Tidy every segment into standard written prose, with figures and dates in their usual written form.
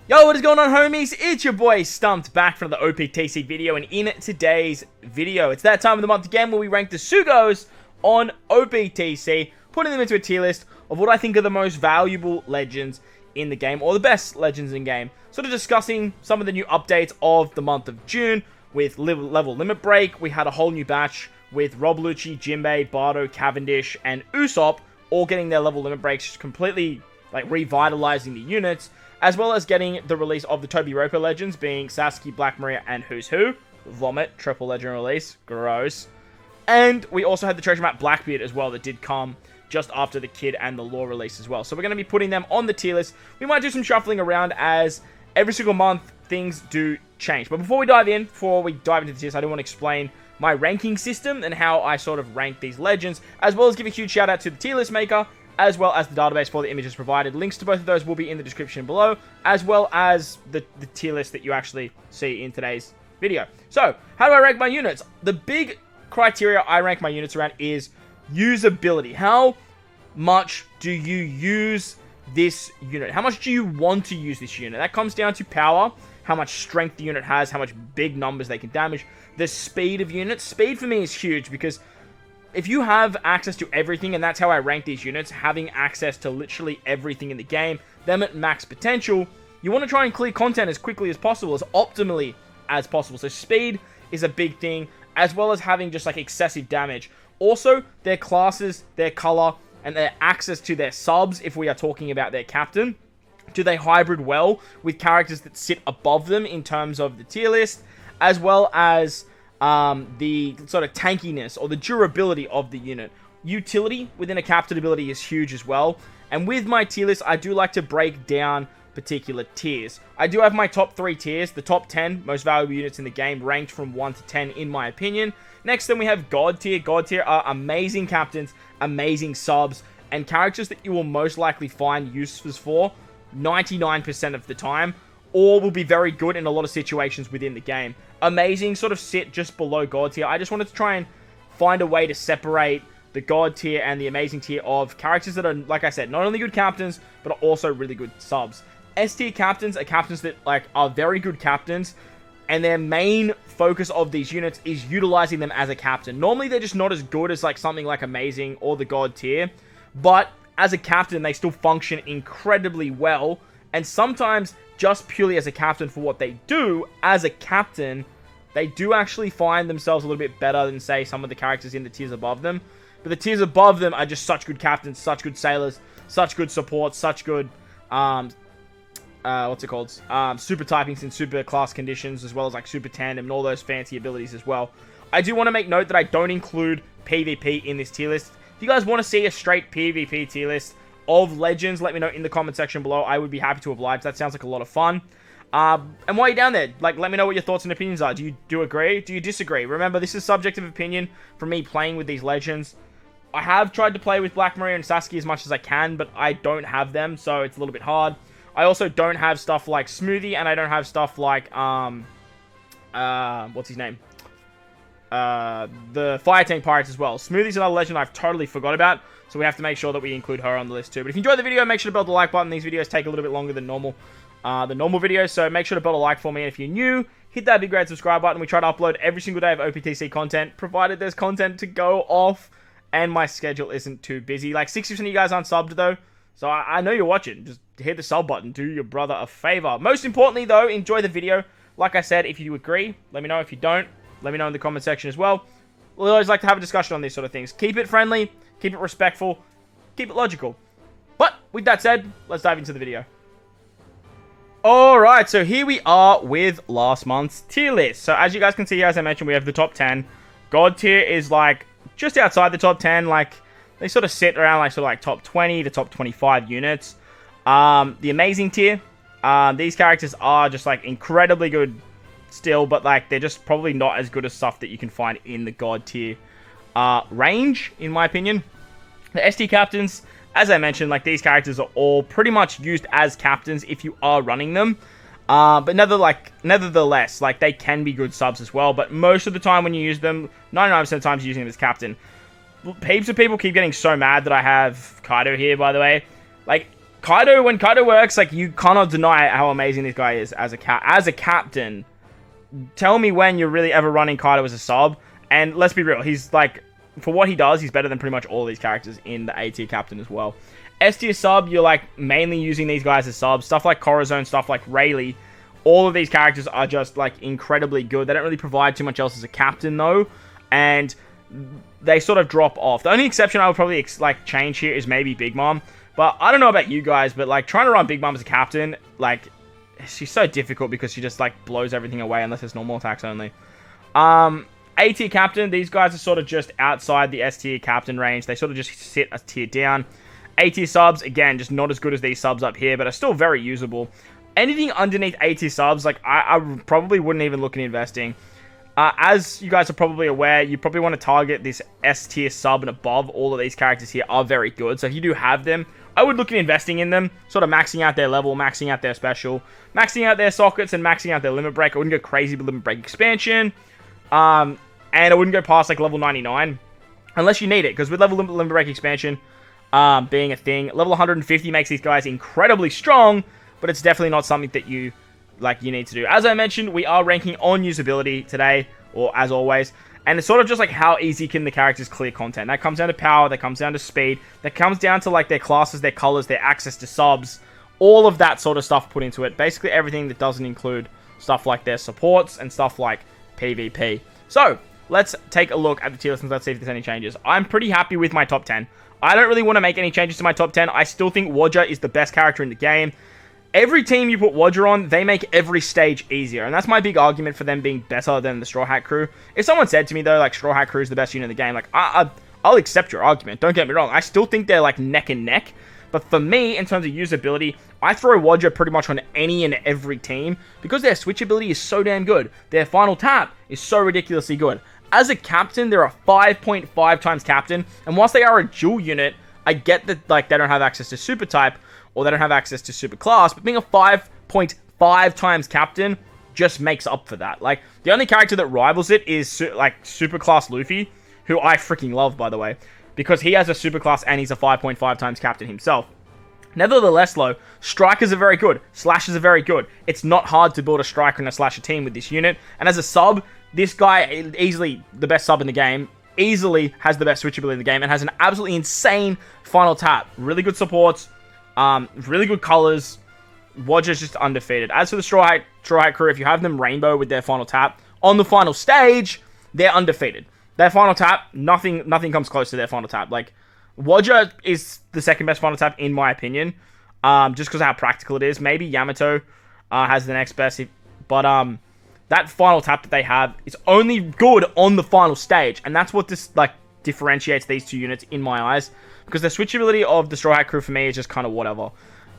Yo, what is going on, homies? It's your boy Stumped back from the OPTC video, and in today's video, it's that time of the month again where we rank the Sugos on OPTC, putting them into a tier list of what I think are the most valuable legends in the game, or the best legends in game. Sort of discussing some of the new updates of the month of June with level limit break. We had a whole new batch with Rob, Lucci, Jimbei, Bardo, Cavendish, and Usop all getting their level limit breaks, completely like revitalizing the units, as well as getting the release of the Toby Ropo legends, being Sasuke, Black Maria, and Who's Who. Vomit, triple legend release. Gross. And we also had the treasure map Blackbeard as well that did come just after the Kid and the Law release as well. So we're going to be putting them on the tier list. We might do some shuffling around as every single month things do change. But before we dive into the tier list, I do want to explain my ranking system and how I sort of rank these legends, as well as give a huge shout out to the tier list maker, as well as the database for the images provided. Links to both of those will be in the description below, as well as the tier list that you actually see in today's video. So, how do I rank my units? The big criteria I rank my units around is usability. How much do you use this unit? How much do you want to use this unit? That comes down to power, how much strength the unit has, how much big numbers they can damage, the speed of units. Speed for me is huge because if you have access to everything, and that's how I rank these units, having access to literally everything in the game, them at max potential, you want to try and clear content as quickly as possible, as optimally as possible. So speed is a big thing, as well as having just like excessive damage. Also, their classes, their color, and their access to their subs, if we are talking about their captain. Do they hybrid well with characters that sit above them in terms of the tier list, as well as the sort of tankiness or the durability of the unit. Utility within a captain ability is huge as well. And with my tier list, I do like to break down particular tiers. I do have my top 3 tiers, the top 10 most valuable units in the game, ranked from 1 to 10 in my opinion. Next, then we have God tier. God tier are amazing captains, amazing subs, and characters that you will most likely find uses for 99% of the time, or will be very good in a lot of situations within the game. Amazing sort of sit just below God tier. I just wanted to try and find a way to separate the God tier and the amazing tier of characters that are, like I said, not only good captains, but are also really good subs. S tier captains are captains that are very good captains, and their main focus of these units is utilizing them as a captain. Normally, they're just not as good as something like Amazing or the God tier, but as a captain, they still function incredibly well, and sometimes just purely as a captain for what they do, as a captain, they do actually find themselves a little bit better than, say, some of the characters in the tiers above them. But the tiers above them are just such good captains, such good sailors, such good support, such good, super typings in super class conditions, as well as super tandem and all those fancy abilities as well. I do want to make note that I don't include PvP in this tier list. If you guys want to see a straight PvP tier list of legends, let me know in the comment section below. I would be happy to oblige. That sounds like a lot of fun. And while you're down there, let me know what your thoughts and opinions are. Do you agree? Do you disagree? Remember, this is subjective opinion from me playing with these legends. I have tried to play with Black Maria and Sasuke as much as I can, but I don't have them, so it's a little bit hard. I also don't have stuff like Smoothie, and I don't have stuff like, what's his name? The Fire Tank Pirates as well. Smoothie's another legend I've totally forgot about, so we have to make sure that we include her on the list too. But if you enjoyed the video, make sure to bell the like button. These videos take a little bit longer than normal, videos, so make sure to bell a like for me. And if you're new, hit that big red subscribe button. We try to upload every single day of OPTC content, provided there's content to go off and my schedule isn't too busy. 60% of you guys aren't subbed though, so I know you're watching. Just hit the sub button. Do your brother a favor. Most importantly though, enjoy the video. Like I said, if you agree, let me know. If you don't, let me know in the comment section as well. We always like to have a discussion on these sort of things. Keep it friendly, keep it respectful, keep it logical. But with that said, let's dive into the video. Alright, so here we are with last month's tier list. So as you guys can see, as I mentioned, we have the top 10. God tier is just outside the top 10. They sort of sit around top 20 to top 25 units. The amazing tier, these characters are just incredibly good still, but they're just probably not as good as stuff that you can find in the God tier range, in my opinion. The ST captains, as I mentioned, these characters are all pretty much used as captains if you are running them. But nevertheless, they can be good subs as well. But most of the time when you use them, 99% of the times you're using them as captain. Heaps of people keep getting so mad that I have Kaido here, by the way. Kaido, when Kaido works, like, you cannot deny how amazing this guy is as a captain. Tell me when you're really ever running Kaido as a sub. And let's be real, he's, like, for what he does, he's better than pretty much all these characters in the A tier captain as well. S tier sub, you're, like, mainly using these guys as subs. Stuff like Corazon, stuff like Rayleigh. All of these characters are just, like, incredibly good. They don't really provide too much else as a captain, though. And they sort of drop off. The only exception I would probably, like, change here is maybe Big Mom. But I don't know about you guys, but, like, trying to run Big Mom as a captain, like, she's so difficult because she just, like, blows everything away unless it's normal attacks only. A tier captain, these guys are sort of just outside the S tier captain range. They sort of just sit a tier down. A tier subs, again, just not as good as these subs up here, but are still very usable. Anything underneath A tier subs, like, I probably wouldn't even look at investing. As you guys are probably aware, you probably want to target this S tier sub and above. All of these characters here are very good. So if you do have them, I would look at investing in them. Sort of maxing out their level, maxing out their special, maxing out their sockets, and maxing out their limit break. I wouldn't go crazy with limit break expansion. And I wouldn't go past, like, level 99. Unless you need it. Because with limit break expansion being a thing, level 150 makes these guys incredibly strong. But it's definitely not something that you need to do. As I mentioned, we are ranking on usability today, or as always, and it's sort of just like how easy can the characters clear content. That comes down to power, that comes down to speed, that comes down to, like, their classes, their colors, their access to subs, all of that sort of stuff put into it. Basically everything that doesn't include stuff like their supports and stuff like PvP. So, let's take a look at the tier list and let's see if there's any changes. I'm pretty happy with my top 10. I don't really want to make any changes to my top 10. I still think Roger is the best character in the game. Every team you put Roger on, they make every stage easier. And that's my big argument for them being better than the Straw Hat Crew. If someone said to me, though, like, Straw Hat Crew is the best unit in the game, like, I'll accept your argument. Don't get me wrong. I still think they're, like, neck and neck. But for me, in terms of usability, I throw Roger pretty much on any and every team because their switchability is so damn good. Their final tap is so ridiculously good. As a captain, they're a 5.5 times captain. And whilst they are a dual unit, I get that, like, they don't have access to super type, or they don't have access to super class, but being a 5.5 times captain just makes up for that. Like, the only character that rivals it is, like, super class Luffy, who I freaking love, by the way, because he has a super class and he's a 5.5 times captain himself. Nevertheless, though, strikers are very good. Slashers are very good. It's not hard to build a striker and a slasher team with this unit. And as a sub, this guy, easily the best sub in the game, easily has the best switchability in the game, and has an absolutely insane final tap. Really good supports. Really good colors. Roger's just undefeated. As for the Straw Hat Crew, if you have them rainbow with their final tap on the final stage, they're undefeated. Their final tap, nothing comes close to their final tap. Like, Roger is the second best final tap in my opinion, just because of how practical it is. Maybe Yamato has the next best, but that final tap that they have is only good on the final stage, and that's what this, like, differentiates these two units in my eyes. Because the switchability of the Straw Hat Crew for me is just kind of whatever.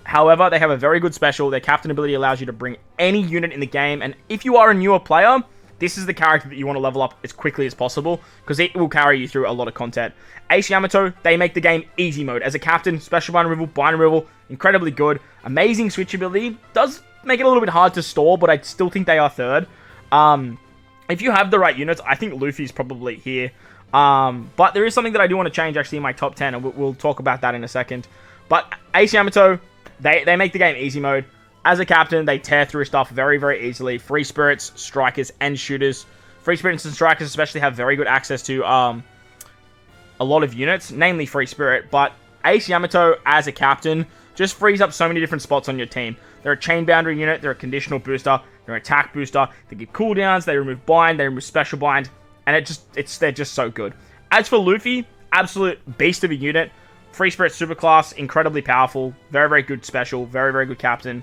However, they have a very good special. Their captain ability allows you to bring any unit in the game. And if you are a newer player, this is the character that you want to level up as quickly as possible. Because it will carry you through a lot of content. Ace Yamato, they make the game easy mode. As a captain, special binary removal, incredibly good. Amazing switchability. Does make it a little bit hard to store, but I still think they are third. If you have the right units, I think Luffy's probably here. But there is something that I do want to change actually in my top 10, and we'll talk about that in a second. But Ace Yamato, they make the game easy mode. As a captain, they tear through stuff very, very easily. Free spirits, strikers, and shooters. Free spirits and strikers especially have very good access to a lot of units, namely free spirit. But Ace Yamato, as a captain, just frees up so many different spots on your team. They're a chain boundary unit, they're a conditional booster, they're an attack booster, they give cooldowns, they remove bind, they remove special bind. And they're just so good. As for Luffy, absolute beast of a unit. Free Spirit Superclass, incredibly powerful. Very, very good special. Very, very good captain.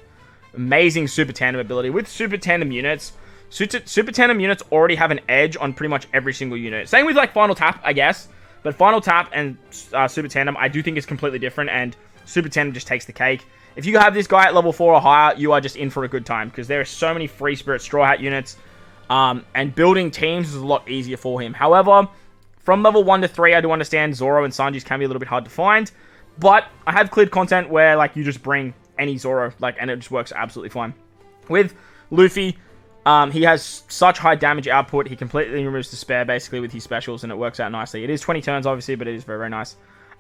Amazing Super Tandem ability. With Super Tandem units, Super Tandem units already have an edge on pretty much every single unit. Same with, like, Final Tap, I guess. But Final Tap and Super Tandem, I do think is completely different. And Super Tandem just takes the cake. If you have this guy at level 4 or higher, you are just in for a good time. Because there are so many Free Spirit Straw Hat units. And building teams is a lot easier for him. However, from level 1 to 3, I do understand Zoro and Sanji's can be a little bit hard to find. But I have cleared content where, like, you just bring any Zoro, like, and it just works absolutely fine. With Luffy, he has such high damage output. He completely removes despair, basically, with his specials, and it works out nicely. It is 20 turns, obviously, but it is very, very nice.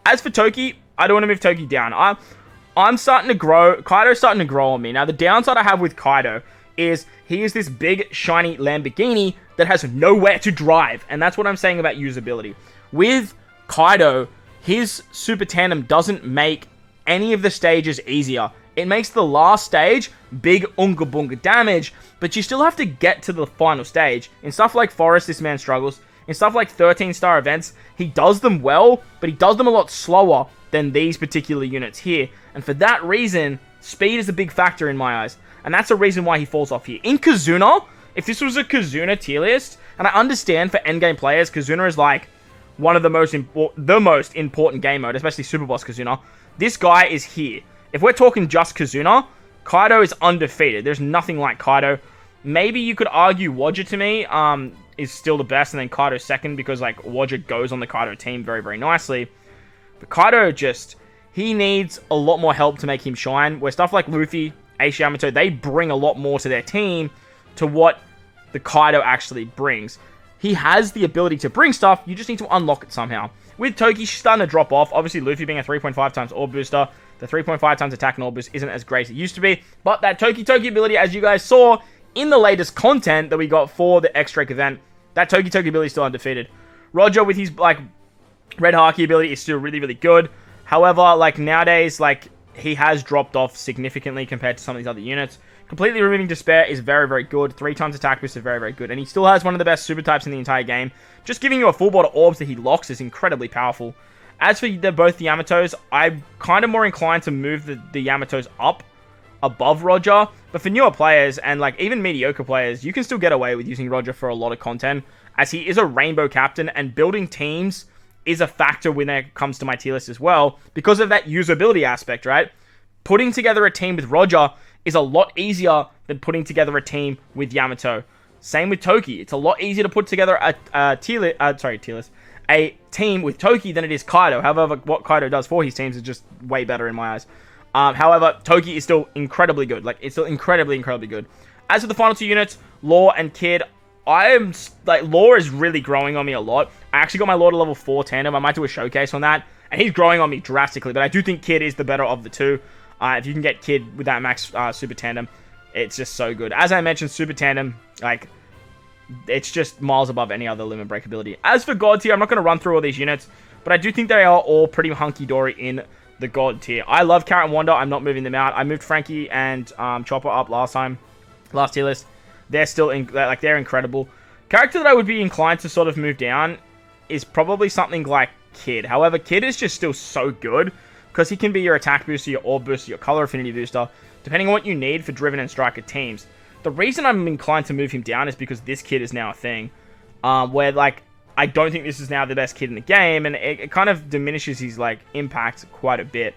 As for Toki, I don't want to move Toki down. I'm starting to grow. Kaido's starting to grow on me. Now, the downside I have with Kaido is he is this big, shiny Lamborghini that has nowhere to drive. And that's what I'm saying about usability. With Kaido, his Super Tandem doesn't make any of the stages easier. It makes the last stage big unga bunga damage, but you still have to get to the final stage. In stuff like Forest, this man struggles. In stuff like 13-star events, he does them well, but he does them a lot slower than these particular units here. And for that reason, speed is a big factor in my eyes. And that's the reason why he falls off here. In Kazuna, if this was a Kazuna tier list, and I understand for endgame players, Kazuna is like one of the most important game mode, especially Super Boss Kazuna. This guy is here. If we're talking just Kazuna, Kaido is undefeated. There's nothing like Kaido. Maybe you could argue Roger to me is still the best, and then Kaido second, because like Roger goes on the Kaido team very, very nicely. But Kaido just, he needs a lot more help to make him shine, where stuff like Luffy, Ace Yamato, they bring a lot more to their team to what the Kaido actually brings. He has the ability to bring stuff, you just need to unlock it somehow. With Toki, she's starting to drop off. Obviously, Luffy being a 3.5 times orb booster, the 3.5 times attack and orb boost isn't as great as it used to be, but that Toki ability, as you guys saw in the latest content that we got for the X-Drake event, that Toki ability is still undefeated. Roger with his like Red Haki ability is still really, really good. However, like nowadays, like he has dropped off significantly compared to some of these other units. Completely removing Despair is very, very good. 3 times attack boost is very, very good. And he still has one of the best super types in the entire game. Just giving you a full board of orbs that he locks is incredibly powerful. As for both the Yamatos, I'm kind of more inclined to move the Yamatos up above Roger. But for newer players and like even mediocre players, you can still get away with using Roger for a lot of content, as he is a rainbow captain, and building teams is a factor when it comes to my tier list as well, because of that usability aspect, right? Putting together a team with Roger is a lot easier than putting together a team with Yamato. Same with Toki. It's a lot easier to put together a team with Toki than it is Kaido. However, what Kaido does for his teams is just way better in my eyes. However, Toki is still incredibly good. Like, it's still incredibly, incredibly good. As for the final two units, Law and Kid, Law is really growing on me a lot. I actually got my Law to level 4 tandem. I might do a showcase on that. And he's growing on me drastically, but I do think Kid is the better of the two. If you can get Kid with that max Super Tandem, it's just so good. As I mentioned, Super Tandem, like, it's just miles above any other limit break ability. As for God tier, I'm not going to run through all these units, but I do think they are all pretty hunky-dory in the God tier. I love Carrot and Wanda. I'm not moving them out. I moved Frankie and Chopper up last tier list. They're still, they're incredible. Character that I would be inclined to sort of move down is probably something like Kid. However, Kid is just still so good, because he can be your attack booster, your orb booster, your color affinity booster, depending on what you need for Driven and Striker teams. The reason I'm inclined to move him down is because this Kid is now a thing, where, like, I don't think this is now the best Kid in the game, and it kind of diminishes his, like, impact quite a bit.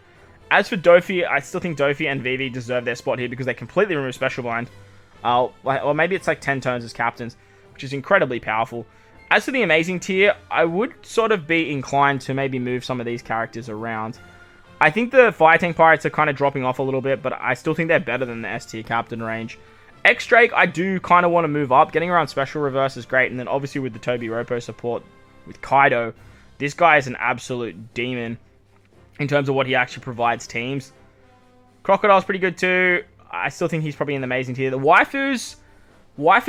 As for Dofi, I still think Dofi and Vivi deserve their spot here because they completely remove Special Blind. Or maybe it's like 10 turns as captains, which is incredibly powerful. As for the Amazing tier, I would sort of be inclined to maybe move some of these characters around. I think the Fire Tank Pirates are kind of dropping off a little bit, but I still think they're better than the S tier captain range. X-Drake, I do kind of want to move up. Getting around Special Reverse is great, and then obviously with the Toby Ropo support with Kaido, this guy is an absolute demon in terms of what he actually provides teams. Crocodile's pretty good too. I still think he's probably in the Amazing tier. The waifus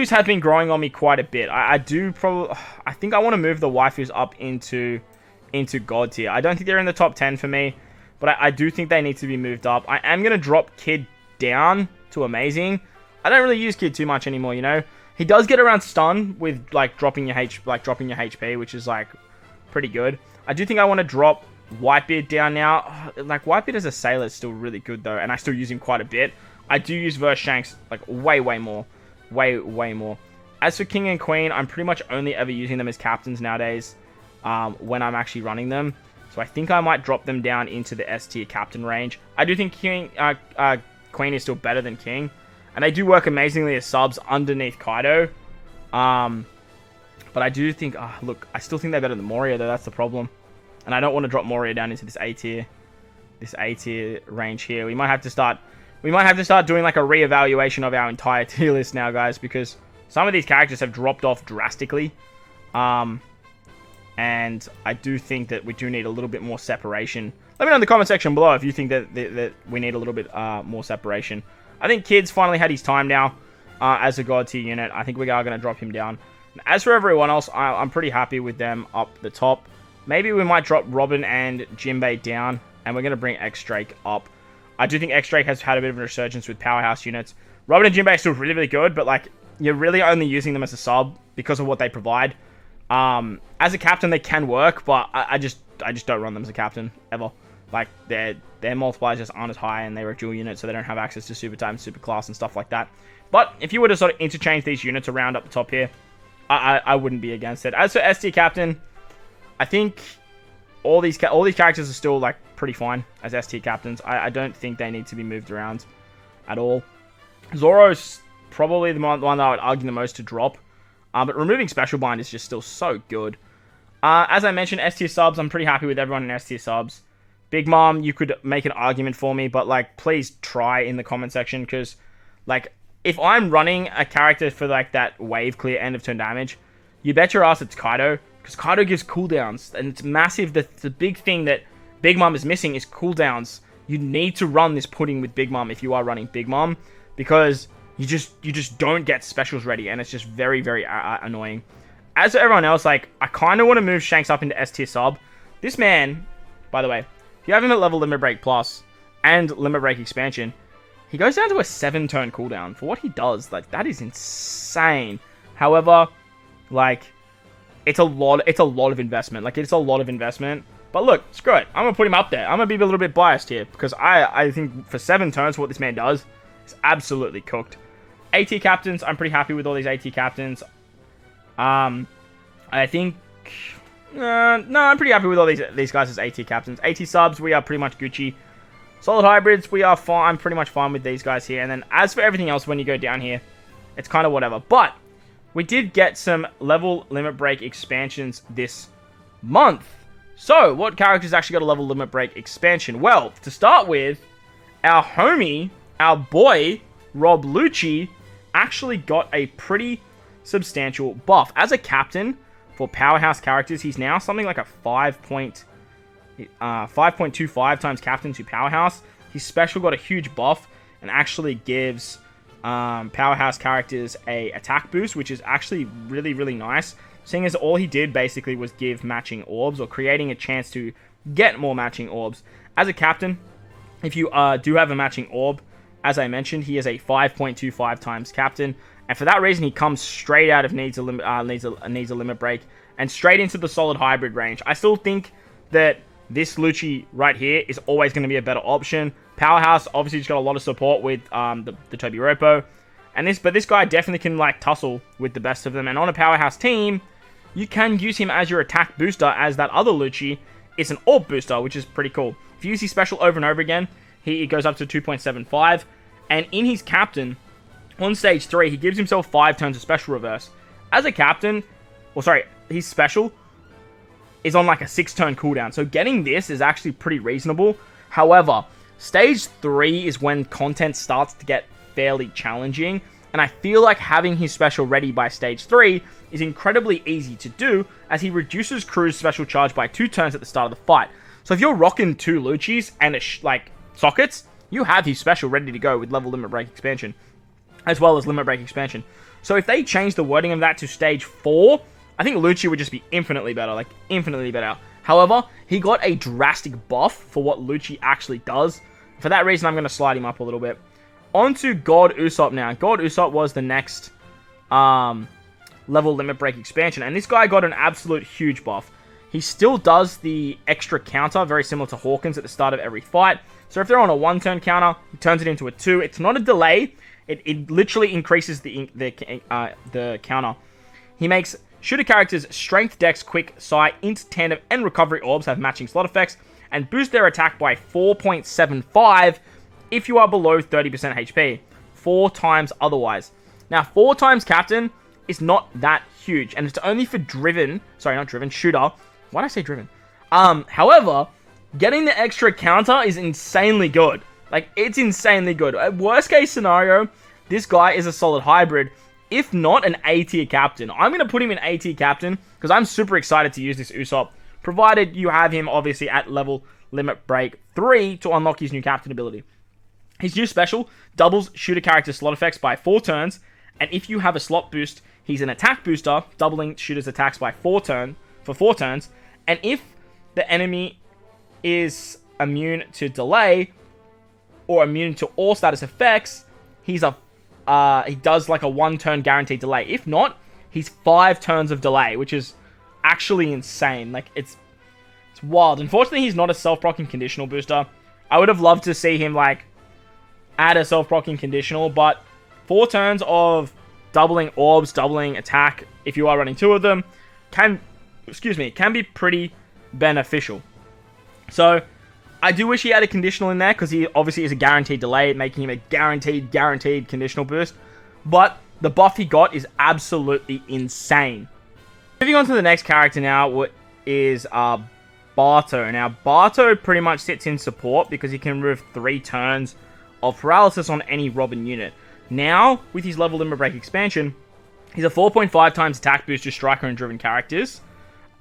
have been growing on me quite a bit. I think I want to move the waifus up into God tier. I don't think they're in the top 10 for me, but I do think they need to be moved up. I am going to drop Kid down to Amazing. I don't really use Kid too much anymore, you know. He does get around stun with like dropping your HP, which is like pretty good. I do think I want to drop Whitebeard down now. Like, Whitebeard as a sailor is still really good though, and I still use him quite a bit. I do use Verse Shanks like way more. Way more. As for King and Queen, I'm pretty much only ever using them as captains nowadays when I'm actually running them. So I think I might drop them down into the S tier captain range. I do think Queen is still better than King. And they do work amazingly as subs underneath Kaido. But I do think, look, I still think they're better than Moria though, that's the problem. And I don't want to drop Moria down into this A tier range here. We might have to start doing like a reevaluation of our entire tier list now, guys, because some of these characters have dropped off drastically. And I do think that we do need a little bit more separation Let me know in the comment section below if you think that we need a little bit more separation. I think Kid's finally had his time now as a god tier unit. I think we are going to drop him down. As for everyone else, I'm pretty happy with them up the top. Maybe we might drop Robin and Jimbei down, and we're going to bring X-Drake up. I do think X-Drake has had a bit of a resurgence with powerhouse units. Robin and Jimbei are still really, really good, but like, you're really only using them as a sub because of what they provide. As a captain, they can work, but I just don't run them as a captain, ever. Like, their multipliers just aren't as high, and they're a dual unit, so they don't have access to super time, super class, and stuff like that. But if you were to sort of interchange these units around up the top here, I wouldn't be against it. As for S tier captain, I think all these characters are still like pretty fine as S tier captains. I don't think they need to be moved around at all. Zoro's probably the one that I would argue the most to drop. But removing Special Bind is just still so good. As I mentioned, S tier subs, I'm pretty happy with everyone in S tier subs. Big Mom, you could make an argument for me, but like, please try in the comment section, because like, if I'm running a character for like that wave clear end of turn damage, you bet your ass it's Kaido, because Kaido gives cooldowns, and it's massive. The big thing that Big Mom is missing is cooldowns. You need to run this pudding with Big Mom if you are running Big Mom, because you just don't get specials ready, and it's just very, very annoying. As for everyone else, like, I kind of want to move Shanks up into S tier sub. This man, by the way, if you have him at level Limit Break Plus and Limit Break Expansion, he goes down to a 7-turn cooldown for what he does. Like, that is insane. However, like, it's a lot of investment. Like, it's a lot of investment. But look, screw it. I'm going to put him up there. I'm going to be a little bit biased here, because I think for 7 turns, what this man does is absolutely cooked. AT captains, I'm pretty happy with all these AT captains. I think... no, I'm pretty happy with all these guys as AT captains. AT subs, we are pretty much Gucci. Solid hybrids, we are fine. I'm pretty much fine with these guys here. And then as for everything else, when you go down here, it's kind of whatever. But we did get some level limit break expansions this month. So, what characters actually got a level limit break expansion? Well, to start with, our homie, our boy, Rob Lucci, actually got a pretty substantial buff. As a captain for powerhouse characters, he's now something like a 5.25 times captain to powerhouse. His special got a huge buff and actually gives powerhouse characters a attack boost, which is actually really, really nice. Seeing as all he did basically was give matching orbs, or creating a chance to get more matching orbs. As a captain, if you do have a matching orb, as I mentioned, he is a 5.25 times captain, and for that reason, he comes straight out of needs a limit break and straight into the solid hybrid range. I still think that this Lucci right here is always going to be a better option. Powerhouse obviously just got a lot of support with the Toby Ropo, but this guy definitely can like tussle with the best of them. And on a powerhouse team, you can use him as your attack booster, as that other Lucci is an orb booster, which is pretty cool. If you use his special over and over again, he goes up to 2.75, and in his captain, on stage 3, he gives himself 5 turns of special reverse. As a captain, his special is on like a 6-turn cooldown, so getting this is actually pretty reasonable. However, stage 3 is when content starts to get fairly challenging, and I feel like having his special ready by stage 3 is incredibly easy to do, as he reduces crew's special charge by 2 turns at the start of the fight. So if you're rocking 2 Luccis and sockets, you have his special ready to go with level limit break expansion, as well as limit break expansion. So if they change the wording of that to stage 4, I think Lucci would just be infinitely better, like infinitely better. However, he got a drastic buff for what Lucci actually does. For that reason, I'm going to slide him up a little bit. On to God Usop now. God Usop was the next level limit break expansion, and this guy got an absolute huge buff. He still does the extra counter, very similar to Hawkins at the start of every fight. So if they're on a 1-turn counter, he turns it into a 2. It's not a delay. It literally increases the counter. He makes shooter characters' strength, dex, quick, psi, int, tandem, and recovery orbs have matching slot effects, and boost their attack by 4.75 if you are below 30% HP. 4 times otherwise. Now, 4 times captain is not that huge, and it's only for shooter. Why did I say driven? However, getting the extra counter is insanely good. Like, it's insanely good. Worst case scenario, this guy is a solid hybrid, if not an A-tier captain. I'm going to put him in A-tier captain, because I'm super excited to use this Usop, provided you have him, obviously, at level Limit Break 3 to unlock his new captain ability. His new special doubles shooter character slot effects by 4 turns, and if you have a slot boost, he's an attack booster, doubling shooter's attacks by 4 turns, and if the enemy is immune to delay or immune to all status effects, he does like a 1-turn guaranteed delay. If not, he's 5 turns of delay, which is actually insane. Like, it's wild. Unfortunately, he's not a self-proccing conditional booster. I would have loved to see him, like, add a self-proccing conditional, but 4 turns of doubling orbs, doubling attack, if you are running 2 of them, can be pretty beneficial. So, I do wish he had a conditional in there, because he obviously is a guaranteed delay, making him a guaranteed conditional boost. But the buff he got is absolutely insane. Moving on to the next character now, is Barto. Now, Barto pretty much sits in support, because he can remove 3 turns of paralysis on any Robin unit. Now, with his level limit break expansion, he's a 4.5 times attack boost to striker and driven characters,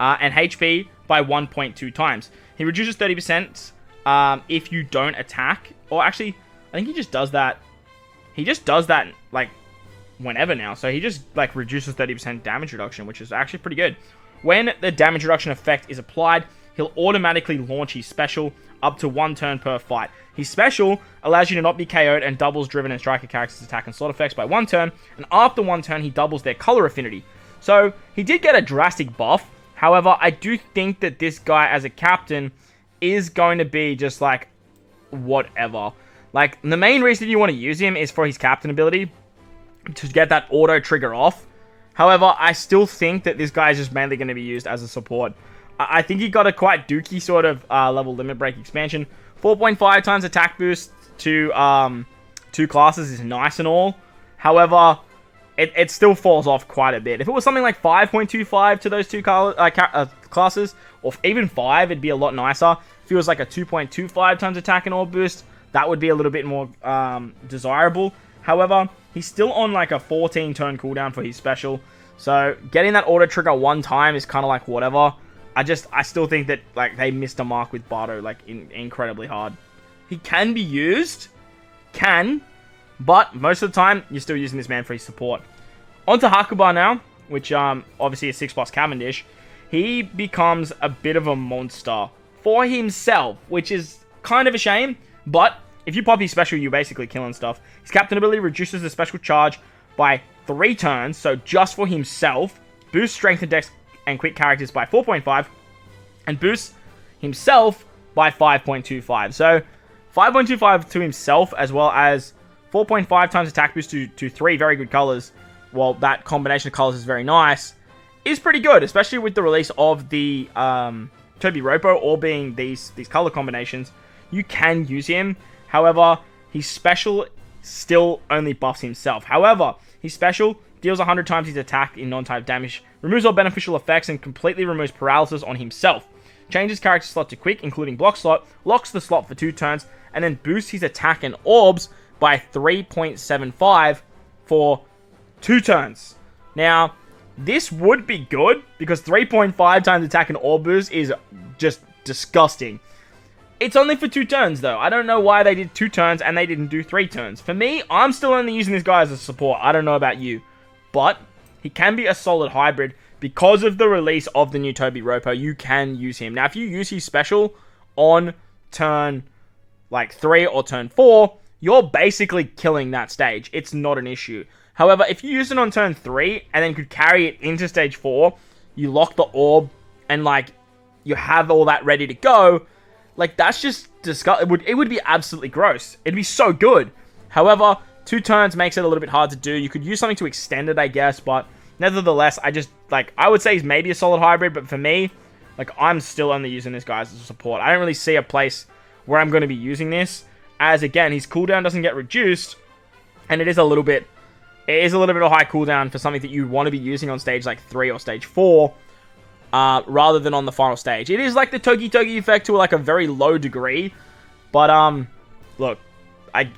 and HP by 1.2 times. He reduces 30% if you don't attack, or actually, I think he just does that. He just does that, like, whenever now. So he just, like, reduces 30% damage reduction, which is actually pretty good. When the damage reduction effect is applied, he'll automatically launch his special up to 1 turn per fight. His special allows you to not be KO'd and doubles driven and striker characters' attack and slot effects by 1 turn, and after 1 turn, he doubles their color affinity. So, he did get a drastic buff. However, I do think that this guy as a captain is going to be just, like, whatever. Like, the main reason you want to use him is for his captain ability, to get that auto trigger off. However, I still think that this guy is just mainly going to be used as a support. I think he got a quite dookie sort of level limit break expansion. 4.5 times attack boost to 2 classes is nice and all. However, it still falls off quite a bit. If it was something like 5.25 to those 2 classes, or even 5, it'd be a lot nicer. If it was like a 2.25 times attack and all boost, that would be a little bit more desirable. However, he's still on like a 14-turn cooldown for his special. So, getting that auto trigger 1 time is kind of like whatever. I still think that, like, they missed a mark with Barto, like, incredibly hard. He can be used, but most of the time, you're still using this man for his support. On to Hakuba now, which, obviously is 6+ Cavendish. He becomes a bit of a monster for himself, which is kind of a shame, but if you pop his special, you're basically killing stuff. His captain ability reduces the special charge by 3 turns, so just for himself, boosts strength and dex and quick characters by 4.5, and boosts himself by 5.25. So, 5.25 to himself, as well as 4.5 times attack boost to 3 very good colors. Well, that combination of colors is very nice. Is pretty good, especially with the release of the Toby Ropo, all being these color combinations. You can use him. However, his special still only buffs himself. However, his special deals 100 times his attack in non-type damage, removes all beneficial effects, and completely removes paralysis on himself. Changes character slot to quick, including block slot, locks the slot for 2 turns, and then boosts his attack and orbs by 3.75 for 2 turns. Now, this would be good, because 3.5 times attack and orb boost is just disgusting. It's only for 2 turns, though. I don't know why they did 2 turns and they didn't do 3 turns. For me, I'm still only using this guy as a support. I don't know about you. But he can be a solid hybrid. Because of the release of the new Toby Ropo, you can use him. Now, if you use his special on turn, like, 3 or turn 4, you're basically killing that stage. It's not an issue. However, if you use it on turn 3 and then could carry it into stage 4, you lock the orb and, like, you have all that ready to go, like, that's just disgusting. It would be absolutely gross. It'd be so good. However, 2 turns makes it a little bit hard to do. You could use something to extend it, I guess, but nevertheless, I would say he's maybe a solid hybrid, but for me, like, I'm still only using this guy as a support. I don't really see a place where I'm going to be using this, as, again, his cooldown doesn't get reduced, and it is a little bit of a high cooldown for something that you want to be using on stage, like, 3 or stage 4, rather than on the final stage. It is like the Togi Togi effect to, like, a very low degree, but, look,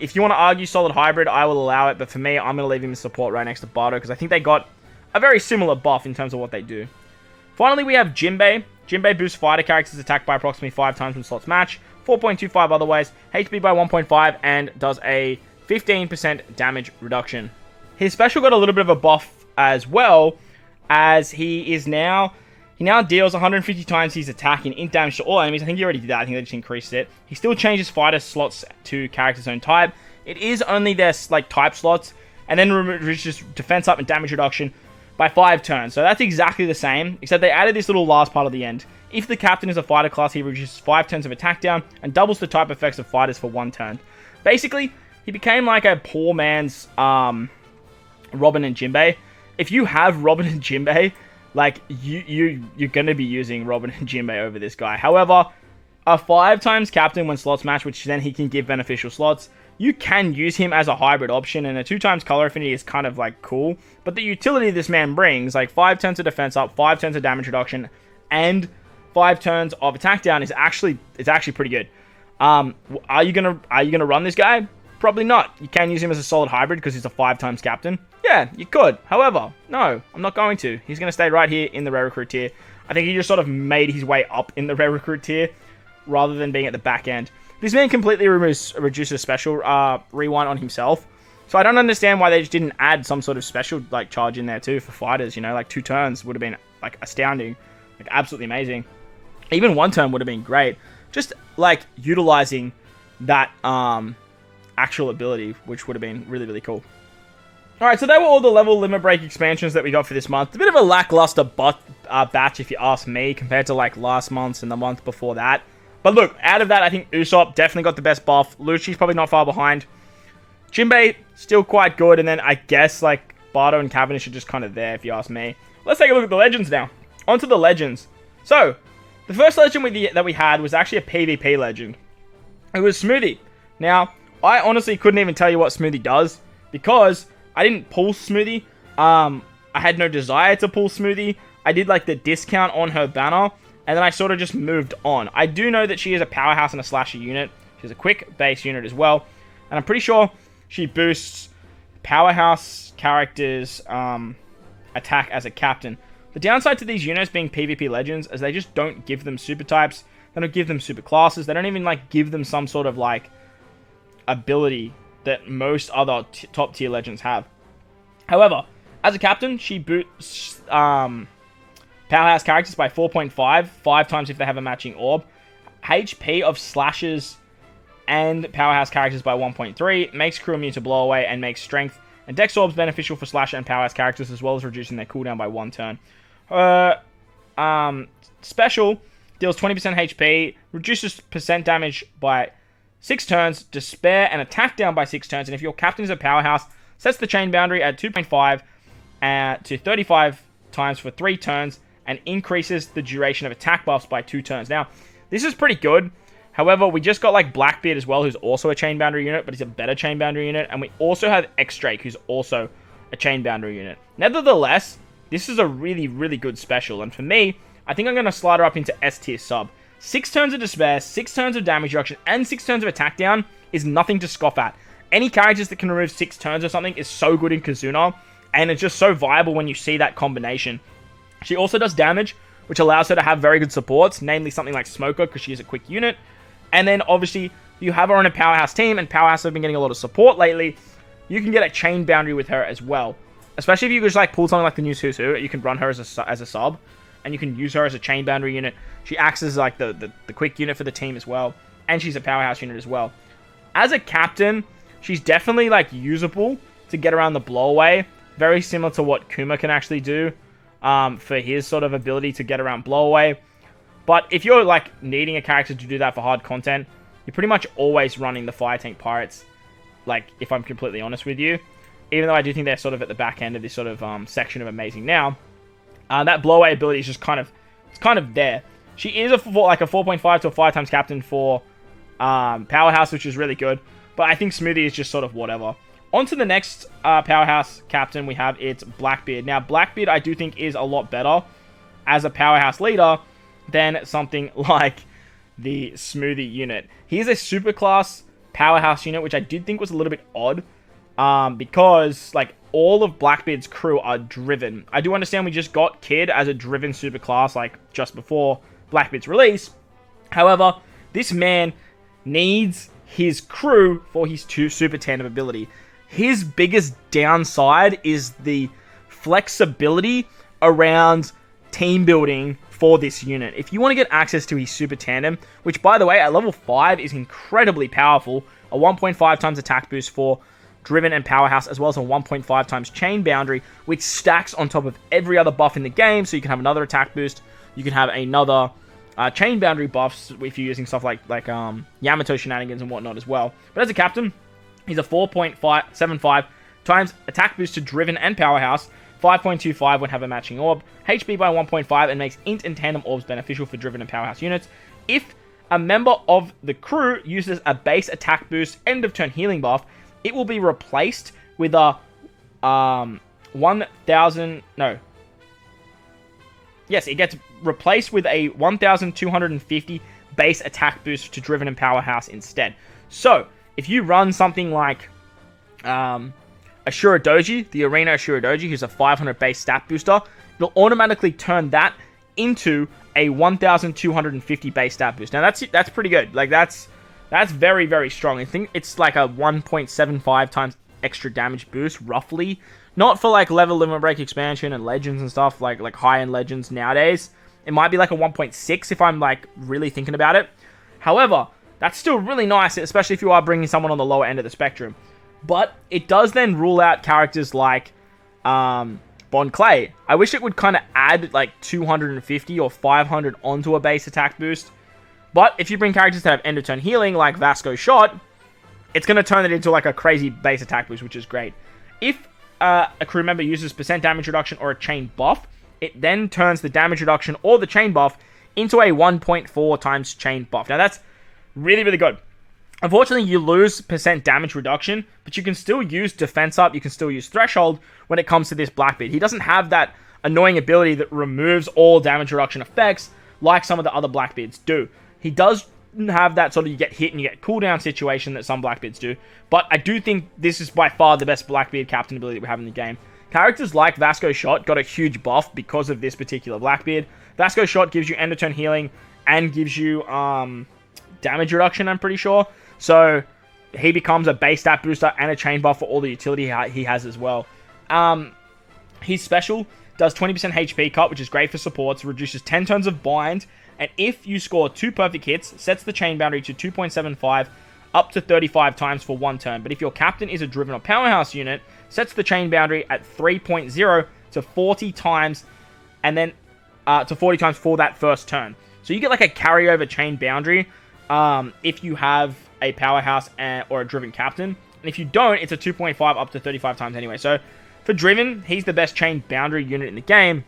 if you want to argue solid hybrid, I will allow it, but for me, I'm going to leave him in support right next to Barto, because I think they got a very similar buff in terms of what they do. Finally, we have Jimbei, Jimbei boosts fighter characters' attack by approximately 5 times when slots match, 4.25 otherwise, HP by 1.5, and does a 15% damage reduction. His special got a little bit of a buff as well, as he now deals 150 times his attack in int damage to all enemies. I think he already did that. I think they just increased it. He still changes fighter slots to character's own type. It is only their like type slots, and then reduces defense up and damage reduction by 5 turns. So that's exactly the same, except they added this little last part at the end. If the captain is a fighter class, he reduces 5 turns of attack down and doubles the type effects of fighters for 1 turn. Basically, he became like a poor man's Robin and Jimbei. If you have Robin and Jimbei, like, you're going to be using Robin and Jimbei over this guy. However, a 5 times captain when slots match, which then he can give beneficial slots, you can use him as a hybrid option, and a 2 times color affinity is kind of, like, cool. But the utility this man brings, like 5 turns of defense up, 5 turns of damage reduction, and 5 turns of attack down is actually pretty good. Are you gonna run this guy? Probably not. You can use him as a solid hybrid because he's a 5 times captain. Yeah, you could. However, no, I'm not going to. He's going to stay right here in the rare recruit tier. I think he just sort of made his way up in the rare recruit tier rather than being at the back end. This man completely reduces special rewind on himself. So I don't understand why they just didn't add some sort of special like charge in there too for fighters, you know, like 2 turns would have been like astounding, like absolutely amazing. Even 1 turn would have been great. Just like utilizing that actual ability, which would have been really, really cool. Alright, so they were all the level limit break expansions that we got for this month. A bit of a lackluster batch, if you ask me, compared to like last month's and the month before that. But look, out of that, I think Usop definitely got the best buff. Lucci's probably not far behind. Jimbei, still quite good. And then I guess like Bardo and Cavendish are just kind of there, if you ask me. Let's take a look at the legends now. On to the legends. So, the first legend that we had was actually a PvP legend. It was Smoothie. Now, I honestly couldn't even tell you what Smoothie does, because I didn't pull Smoothie. I had no desire to pull Smoothie. I did like the discount on her banner, and then I sort of just moved on. I do know that she is a powerhouse and a slasher unit. She's a quick base unit as well. And I'm pretty sure she boosts powerhouse characters' attack as a captain. The downside to these units being PvP legends is they just don't give them super types. They don't give them super classes. They don't even like give them some sort of like ability that most other top tier legends have. However, as a captain, she boosts powerhouse characters by 4.5, 5 times if they have a matching orb. HP of slashers and powerhouse characters by 1.3, makes crew immune to blow away, and makes strength and dex orbs beneficial for slasher and powerhouse characters, as well as reducing their cooldown by 1 turn. Her special deals 20% HP, reduces percent damage by 6 turns, despair and attack down by 6 turns, and if your captain is a powerhouse, sets the chain boundary at 2.5 to 35 times for 3 turns, and increases the duration of attack buffs by 2 turns. Now, this is pretty good. However, we just got like Blackbeard as well, who's also a chain boundary unit, but he's a better chain boundary unit, and we also have X-Drake, who's also a chain boundary unit. Nevertheless, this is a really, really good special, and for me, I think I'm going to slide her up into S tier sub. 6 turns of despair, 6 turns of damage reduction, and 6 turns of attack down is nothing to scoff at. Any characters that can remove 6 turns or something is so good in Kazuna, and it's just so viable when you see that combination. She also does damage, which allows her to have very good supports, namely something like Smoker, because she is a quick unit. And then, obviously, you have her on a powerhouse team, and powerhouse have been getting a lot of support lately. You can get a chain boundary with her as well. Especially if you just like pull something like the new Susu, you can run her as a sub, and you can use her as a chain boundary unit. She acts as like the quick unit for the team as well, and she's a powerhouse unit as well. As a captain, she's definitely like usable to get around the blowaway, very similar to what Kuma can actually do for his sort of ability to get around blowaway. But if you're like needing a character to do that for hard content, you're pretty much always running the Fire Tank Pirates, like if I'm completely honest with you. Even though I do think they're sort of at the back end of this sort of section of Amazing now. That blowaway ability is just kind of there. She is a 4.5 to a 5 times captain for Powerhouse, which is really good. But I think Smoothie is just sort of whatever. On to the next Powerhouse captain we have, it's Blackbeard. Now, Blackbeard I do think is a lot better as a Powerhouse leader than something like the Smoothie unit. He is a super class Powerhouse unit, which I did think was a little bit odd. Because, like, all of Blackbeard's crew are driven. I do understand we just got Kid as a driven super class, like, just before Blackbeard's release. However, this man needs his crew for his super tandem ability. His biggest downside is the flexibility around team building for this unit. If you want to get access to his super tandem, which by the way at level 5 is incredibly powerful, a 1.5 times attack boost for Driven and Powerhouse, as well as a 1.5 times chain boundary, which stacks on top of every other buff in the game, so you can have another attack boost, you can have another chain boundary buffs if you're using stuff like Yamato shenanigans and whatnot as well. But as a captain, he's a 4.75 times attack boost to Driven and Powerhouse, 5.25 when have a matching orb, HP by 1.5, and makes int and tandem orbs beneficial for Driven and Powerhouse units. If a member of the crew uses a base attack boost end of turn healing buff, it will be replaced with a 1,000... No. Yes, it gets replaced with a 1,250 base attack boost to Driven and Powerhouse instead. So, if you run something like Ashuradoji, the Arena Ashuradoji, who's a 500 base stat booster, it'll automatically turn that into a 1,250 base stat boost. Now, that's pretty good. Like, that's very, very strong. I think it's like a 1.75 times extra damage boost, roughly. Not for, like, level limit break expansion and legends and stuff, like high-end legends nowadays. It might be like a 1.6 if I'm, like, really thinking about it. However, that's still really nice, especially if you are bringing someone on the lower end of the spectrum. But it does then rule out characters like Bon Clay. I wish it would kind of add like 250 or 500 onto a base attack boost. But if you bring characters that have end of turn healing like Vasco Shot, it's going to turn it into like a crazy base attack boost, which is great. If a crew member uses % damage reduction or a chain buff, it then turns the damage reduction or the chain buff into a 1.4 times chain buff. Now that's really, really good. Unfortunately, you lose % damage reduction, but you can still use defense up, you can still use threshold when it comes to this Blackbeard. He doesn't have that annoying ability that removes all damage reduction effects like some of the other Blackbeards do. He does have that sort of you get hit and you get cooldown situation that some Blackbeards do, but I do think this is by far the best Blackbeard captain ability that we have in the game. Characters like Vasco Shot got a huge buff because of this particular Blackbeard. Vasco Shot gives you end of turn healing and gives you damage reduction, I'm pretty sure. So he becomes a base stat booster and a chain buff for all the utility he has as well. His special does 20% HP cut, which is great for supports, reduces 10 turns of bind, and if you score 2 perfect hits, sets the chain boundary to 2.75 up to 35 times for 1 turn. But if your captain is a Driven or Powerhouse unit, sets the chain boundary at 3.0 to 40 times, and then to 40 times for that first turn. So you get like a carryover chain boundary if you have a Powerhouse or a Driven captain. And if you don't, it's a 2.5 up to 35 times anyway. So for Driven, he's the best chain boundary unit in the game.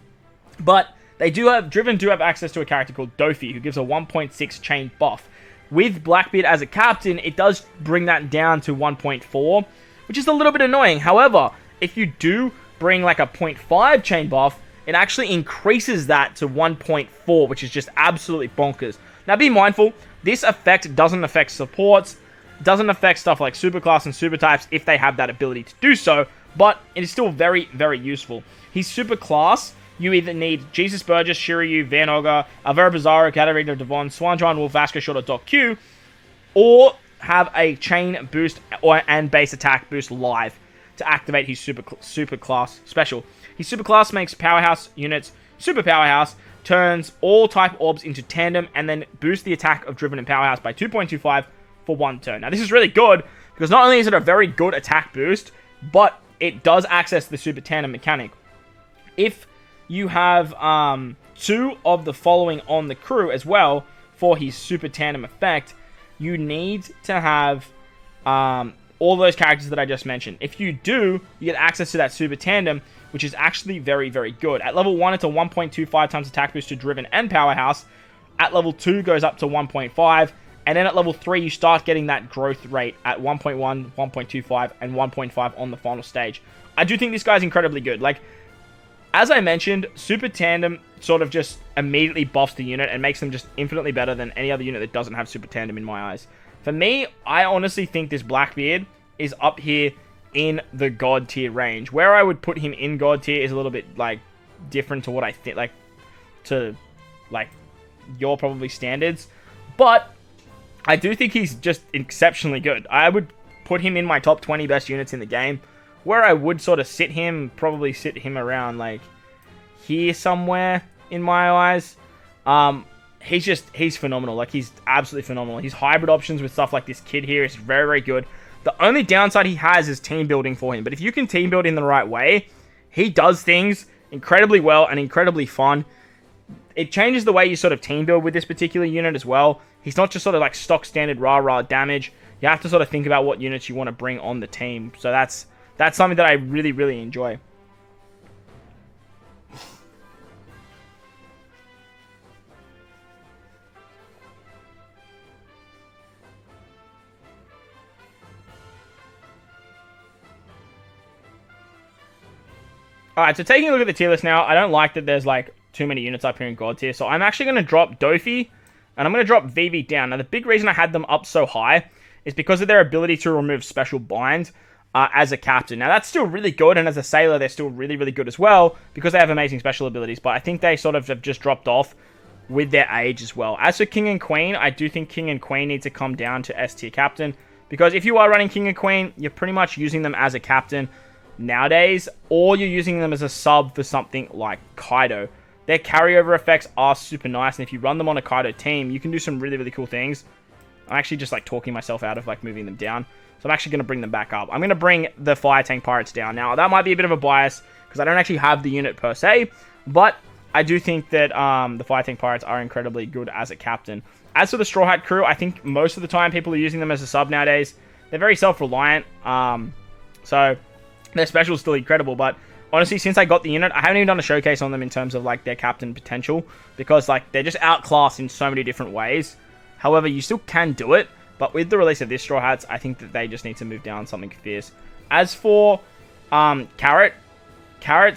But Driven do have access to a character called Dofi, who gives a 1.6 chain buff. With Blackbeard as a captain, it does bring that down to 1.4, which is a little bit annoying. However, if you do bring like a 0.5 chain buff, it actually increases that to 1.4, which is just absolutely bonkers. Now be mindful, this effect doesn't affect supports, doesn't affect stuff like superclass and super types if they have that ability to do so, but it is still very, very useful. His superclass, you either need Jesus Burgess, Shiryu, Van Ogre, Alvaro Bizarro, Katarina Devon, Swan John Wolf, Vasco Shot, or Doc Q, or have a chain boost and base attack boost live to activate his superclass special. His superclass makes Powerhouse units super Powerhouse, turns all type orbs into tandem, and then boosts the attack of Driven and Powerhouse by 2.25 for 1 turn. Now this is really good, because not only is it a very good attack boost, but it does access the super tandem mechanic. If you have 2 of the following on the crew as well for his super tandem effect, you need to have all those characters that I just mentioned. If you do, you get access to that super tandem, which is actually very, very good. At level 1, it's a 1.25 times attack boost to Driven and Powerhouse. At level 2, goes up to 1.5. And then at level 3, you start getting that growth rate at 1.1, 1.25, and 1.5 on the final stage. I do think this guy's incredibly good. Like, as I mentioned, Super Tandem sort of just immediately buffs the unit and makes them just infinitely better than any other unit that doesn't have Super Tandem in my eyes. For me, I honestly think this Blackbeard is up here in the God tier range. Where I would put him in God tier is a little bit, like, different to what I think, your probably standards. But I do think he's just exceptionally good. I would put him in my top 20 best units in the game. Where I would sort of sit him, probably sit him around like here somewhere in my eyes. He's phenomenal. Like, he's absolutely phenomenal. His hybrid options with stuff like this kid here is very, very good. The only downside he has is team building for him. But if you can team build in the right way, he does things incredibly well and incredibly fun. It changes the way you sort of team build with this particular unit as well. He's not just sort of like stock standard rah-rah damage. You have to sort of think about what units you want to bring on the team. So that's something that I really, really enjoy. Alright, so taking a look at the tier list now, I don't like that there's like too many units up here in God tier. So I'm actually going to drop Dofi, and I'm going to drop Vivi down. Now the big reason I had them up so high is because of their ability to remove special bind as a captain. Now that's still really good, and as a sailor they're still really, really good as well, because they have amazing special abilities. But I think they sort of have just dropped off with their age as well. As for King and Queen, I do think King and Queen need to come down to S tier captain, because if you are running King and Queen, you're pretty much using them as a captain nowadays, or you're using them as a sub for something like Kaido. Their carryover effects are super nice, and if you run them on a Kaido team, you can do some really, really cool things. I'm actually just like talking myself out of like moving them down, so I'm actually going to bring them back up. I'm going to bring the Fire Tank Pirates down. Now that might be a bit of a bias because I don't actually have the unit per se, but I do think that the Fire Tank Pirates are incredibly good as a captain. As for the Straw Hat crew, I think most of the time people are using them as a sub nowadays. They're very self-reliant, so their special is still incredible, but honestly, since I got the unit, I haven't even done a showcase on them in terms of like their captain potential, because like they're just outclassed in so many different ways. However, you still can do it, but with the release of this Straw Hats, I think that they just need to move down something fierce. As for Carrot's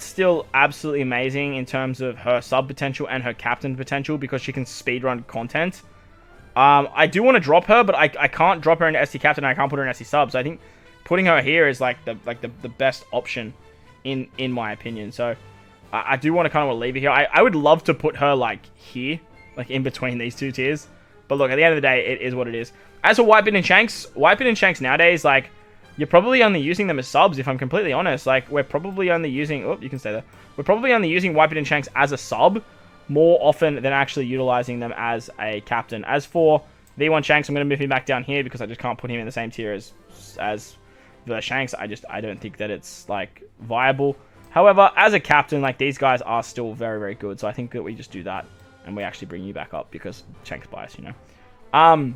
still absolutely amazing in terms of her sub potential and her captain potential, because she can speedrun content. I do want to drop her, but I can't drop her into ST captain, and I can't put her in ST sub, so I think putting her here is like the best option in my opinion. So I do want to kind of leave her here. I would love to put her like here, like in between these two tiers. But look, at the end of the day, it is what it is. As for Whitebeard and Shanks nowadays, like, you're probably only using them as subs, if I'm completely honest. Like, we're probably only using... Oh, you can stay there. We're probably only using Whitebeard and Shanks as a sub more often than actually utilizing them as a captain. As for V1 Shanks, I'm going to move him back down here because I just can't put him in the same tier as the Shanks. I don't think that it's, like, viable. However, as a captain, like, these guys are still very, very good. So I think that we just do that and we actually bring you back up because Shanks bias, you know.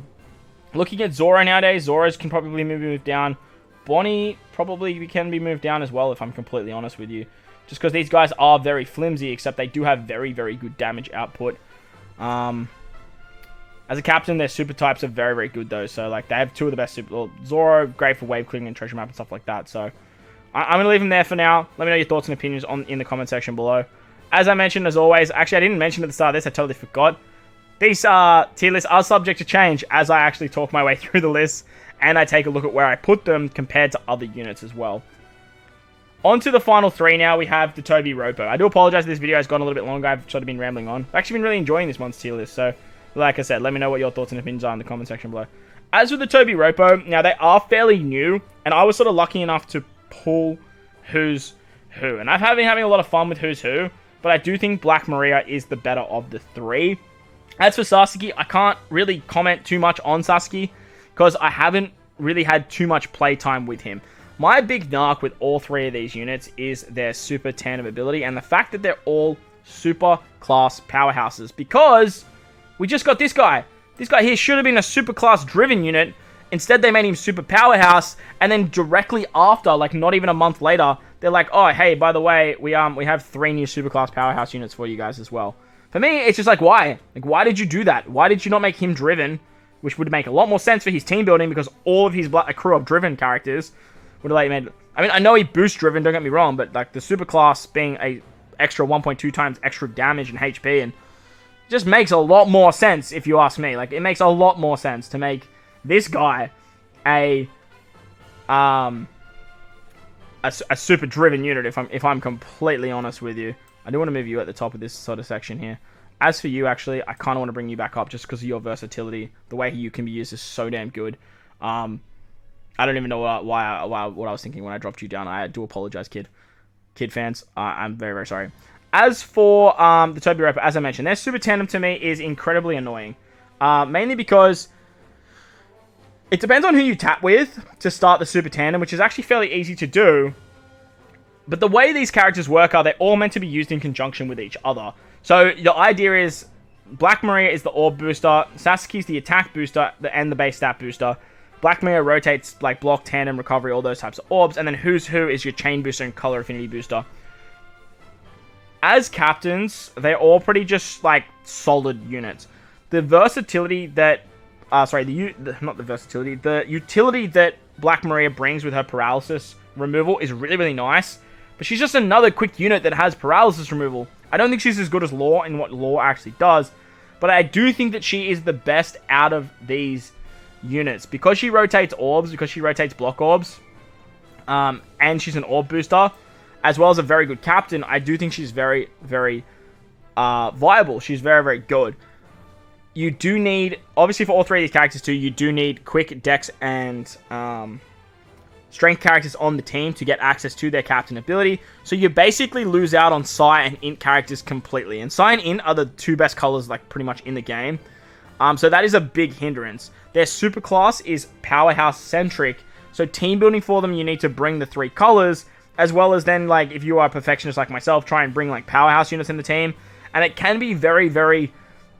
Looking at Zora nowadays, Zora's can probably be moved down. Bonnie probably can be moved down as well, if I'm completely honest with you. Just because these guys are very flimsy, except they do have very, very good damage output. As a captain, their super types are very, very good, though. So, like, they have two of the best super... Well, Zora, great for wave clearing and treasure map and stuff like that. So, I'm going to leave them there for now. Let me know your thoughts and opinions in the comment section below. As I mentioned, as always... Actually, I didn't mention at the start of this. I totally forgot. These tier lists are subject to change as I actually talk my way through the list and I take a look at where I put them compared to other units as well. On to the final three now, we have the Toby Ropo. I do apologize if this video has gone a little bit longer. I've sort of been rambling on. I've actually been really enjoying this month's tier list, so like I said, let me know what your thoughts and opinions are in the comment section below. As with the Toby Ropo, now they are fairly new, and I was sort of lucky enough to pull Who's Who. And I've been having a lot of fun with Who's Who, but I do think Black Maria is the better of the three. As for Sasuke, I can't really comment too much on Sasuke because I haven't really had too much playtime with him. My big narc with all three of these units is their super tandem ability and the fact that they're all super class powerhouses, because we just got this guy. This guy here should have been a super class driven unit. Instead, they made him super powerhouse, and then directly after, like not even a month later, they're like, oh, hey, by the way, we have 3 new super class powerhouse units for you guys as well. For me, it's just like, why? Like, why did you do that? Why did you not make him driven? Which would make a lot more sense for his team building, because all of his crew of driven characters would have like made... I mean, I know he boosts driven, don't get me wrong, but like the super class being a extra 1.2 times extra damage and HP, and just makes a lot more sense if you ask me. Like, it makes a lot more sense to make this guy a super driven unit, if I'm completely honest with you. I do want to move you at the top of this sort of section here. As for you, actually, I kind of want to bring you back up just because of your versatility. The way you can be used is so damn good. I don't even know what I was thinking when I dropped you down. I do apologize, kid fans. I'm very, very sorry. As for the Toby Ropo, as I mentioned, their super tandem to me is incredibly annoying. Mainly because it depends on who you tap with to start the super tandem, which is actually fairly easy to do. But the way these characters work are they're all meant to be used in conjunction with each other. So the idea is Black Maria is the orb booster, Sasuke's the attack booster and the base stat booster. Black Maria rotates like block, tandem, recovery, all those types of orbs, and then Who's Who is your chain booster and color affinity booster. As captains, they're all pretty just like solid units. The versatility that the utility that Black Maria brings with her paralysis removal is really, really nice. But she's just another quick unit that has paralysis removal. I don't think she's as good as Law in what Law actually does. But I do think that she is the best out of these units. Because she rotates orbs, because she rotates block orbs, and she's an orb booster, as well as a very good captain, I do think she's very, very viable. She's very, very good. You do need, obviously for all three of these characters too, you do need quick dex and strength characters on the team to get access to their captain ability. So you basically lose out on Psi and Int characters completely. And Psi and Int are the two best colors like pretty much in the game. So that is a big hindrance. Their super class is powerhouse centric. So team building for them, you need to bring the three colors, as well as then like if you are a perfectionist like myself, try and bring like powerhouse units in the team. And it can be very, very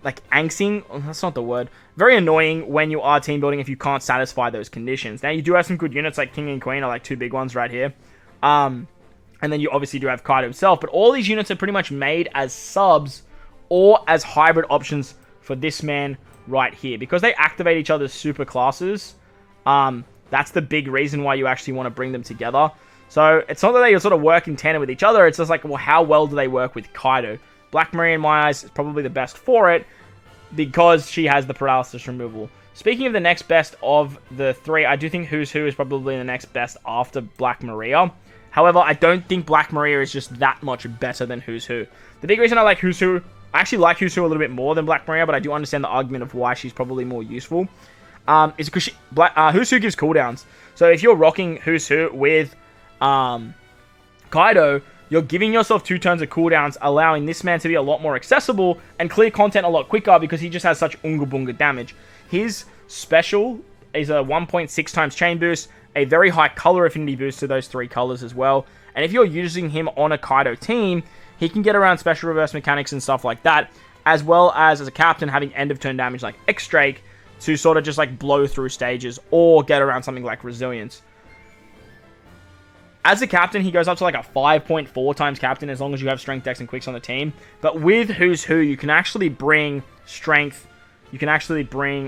like angsting, that's not the word, very annoying when you are team building if you can't satisfy those conditions. Now you do have some good units like King and Queen are like two big ones right here. And then you obviously do have Kaido himself, but all these units are pretty much made as subs or as hybrid options for this man right here. Because they activate each other's super classes, that's the big reason why you actually want to bring them together. So it's not that they sort of work in tandem with each other, it's just like, well, how well do they work with Kaido? Black Maria, in my eyes, is probably the best for it because she has the paralysis removal. Speaking of the next best of the three, I do think Who's Who is probably the next best after Black Maria. However, I don't think Black Maria is just that much better than Who's Who. The big reason I like Who's Who, I actually like Who's Who a little bit more than Black Maria, but I do understand the argument of why she's probably more useful. Is because Who's Who gives cooldowns. So if you're rocking Who's Who with Kaido, you're giving yourself 2 turns of cooldowns, allowing this man to be a lot more accessible and clear content a lot quicker because he just has such unga bunga damage. His special is a 1.6 times chain boost, a very high color affinity boost to those 3 colors as well. And if you're using him on a Kaido team, he can get around special reverse mechanics and stuff like that, as well as a captain having end of turn damage like X-Drake to sort of just like blow through stages or get around something like resilience. As a captain, he goes up to like a 5.4 times captain as long as you have strength, dex, and quicks on the team. But with Who's Who, you can actually bring strength. You can actually bring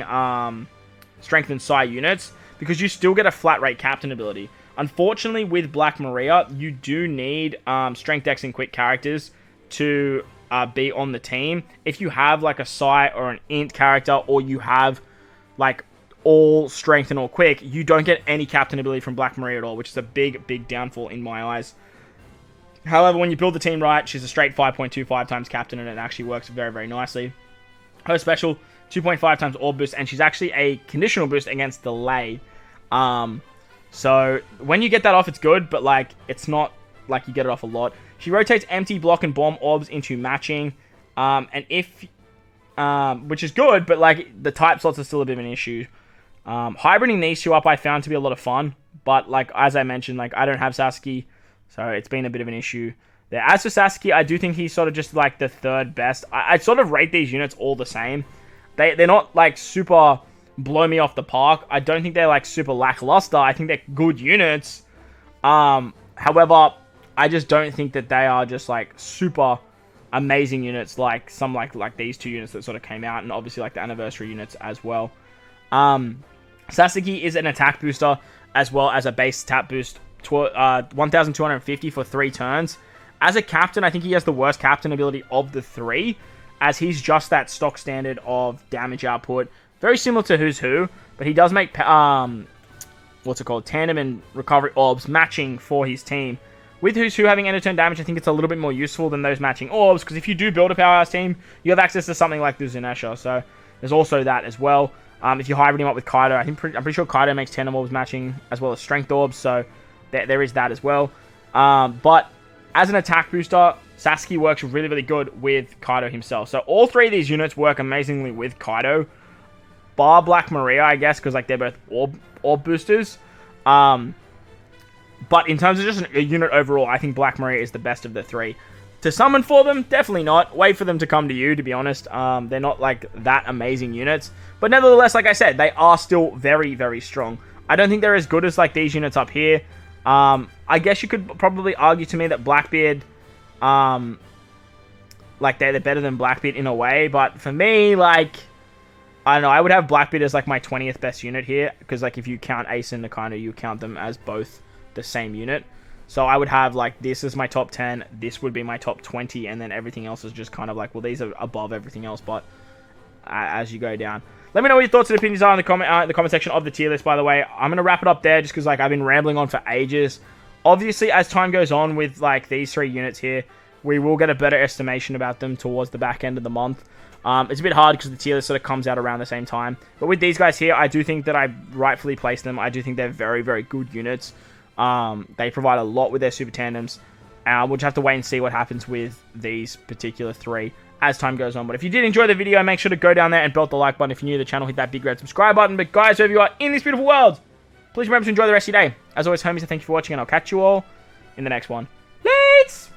strength and psi units because you still get a flat rate captain ability. Unfortunately, with Black Maria, you do need strength, dex, and quick characters to be on the team. If you have like a psi or an int character, or you have like all strength and all quick, you don't get any captain ability from Black Maria at all, which is a big, big downfall in my eyes. However, when you build the team right, she's a straight 5.25 times captain, and it actually works very, very nicely. Her special, 2.5 times orb boost, and she's actually a conditional boost against delay. So when you get that off, it's good, but like it's not like you get it off a lot. She rotates empty, block, and bomb orbs into matching, and if which is good, but like the type slots are still a bit of an issue. Hybriding these two up I found to be a lot of fun, but like as I mentioned, like I don't have Sasuke, so it's been a bit of an issue there. As for Sasuke, I do think he's sort of just like the third best. I sort of rate these units all the same. They're not like super blow me off the park. I don't think they're like super lackluster. I think they're good units. However, I just don't think that they are just like super amazing units like some like these two units that sort of came out, and obviously like the anniversary units as well. Sasuke is an attack booster as well as a base tap boost, 1,250 for 3 turns. As a captain, I think he has the worst captain ability of the 3, as he's just that stock standard of damage output, very similar to Who's Who, but he does make tandem and recovery orbs matching for his team, With Who's Who having end of turn damage, I think it's a little bit more useful than those matching orbs, because if you do build a Powerhouse team, you have access to something like the Zunesha, so there's also that as well. If you hybrid him up with Kaido, I'm pretty sure Kaido makes 10 orbs matching, as well as Strength orbs, so there is that as well. But as an attack booster, Sasuke works really, really good with Kaido himself. So all three of these units work amazingly with Kaido, bar Black Maria, I guess, because like they're both orb boosters. But in terms of just a unit overall, I think Black Maria is the best of the three. To summon for them, definitely not. Wait for them to come to you, to be honest. They're not like that amazing units. But nevertheless, like I said, they are still very, very strong. I don't think they're as good as like these units up here. I guess you could probably argue to me that Blackbeard, like they're better than Blackbeard in a way. But for me, like, I don't know, I would have Blackbeard as like my 20th best unit here. Because like if you count Ace and Nakano, you count them as both the same unit. So I would have like this is my top 10, this would be my top 20, and then everything else is just kind of like, well, these are above everything else, but as you go down. Let me know what your thoughts and opinions are in the comment section of the tier list, by the way. I'm going to wrap it up there just because like I've been rambling on for ages. Obviously, as time goes on with like these three units here, we will get a better estimation about them towards the back end of the month. It's a bit hard because the tier list sort of comes out around the same time. But with these guys here, I do think that I rightfully place them. I do think they're very, very good units. They provide a lot with their super tandems. We'll just have to wait and see what happens with these particular three as time goes on. But if you did enjoy the video, make sure to go down there and belt the like button. If you're new to the channel, hit that big red subscribe button. But guys, wherever you are in this beautiful world, please remember to enjoy the rest of your day. As always, homies, I thank you for watching, and I'll catch you all in the next one. Lates!